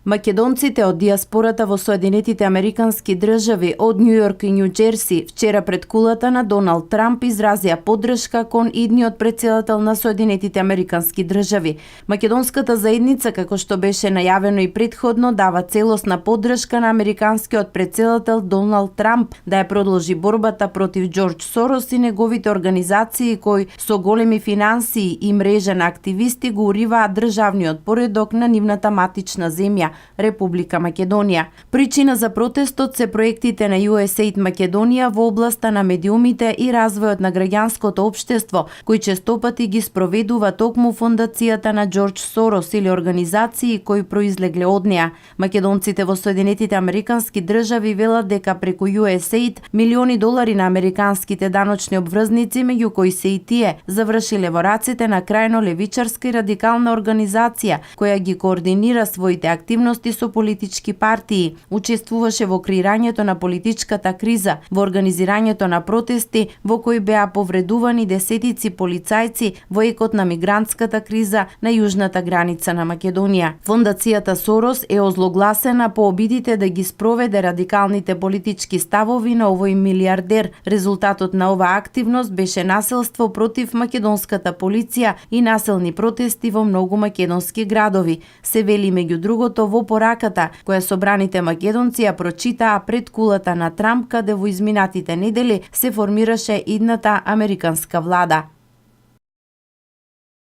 Македонците од диаспората во Соединетите Американски држави од Њу Јорк и Њу Џерси вчера пред кулата на Доналд Трамп изразија поддршка кон идниот претседател на Соединетите Американски држави. Македонската заедница, како што беше најавено и предходно, дава целосна поддршка на американскиот претседател Доналд Трамп да ја продолжи борбата против Џорџ Сорос и неговите организации кои со големи финансии и мрежа на активисти го уриваат државниот поредок на нивната матична земја, Република Македонија. Причина за протестот се проектите на USAID Македонија во областа на медиумите и развојот на граѓанското општество, кои честопати ги спроведува токму фондацијата на Џорџ Сорос или организации кои произлегле од неа. Македонците во Соединетите Американски држави велат дека преку USAID милиони долари на американските даночни обврзници, меѓу кои се и тие, завршиле во рацете на крајно левичарска и радикална организација која ги координира своите активности со политички партии, учествуваше во креирањето на политичката криза, во организирањето на протести во кои беа повредувани десетици полицајци во екот на мигрантската криза на јужната граница на Македонија. Фондацијата Сорос е озлогласена по обидите да ги спроведе радикалните политички ставови на овој милиардер. Резултатот на оваа активност беше насилство против македонската полиција и населни протести во многу македонски градови. Се вели меѓу другото во пораката која собраните македонци ја прочитаа пред кулата на Трамп, каде во изминатите недели се формираше идната американска влада.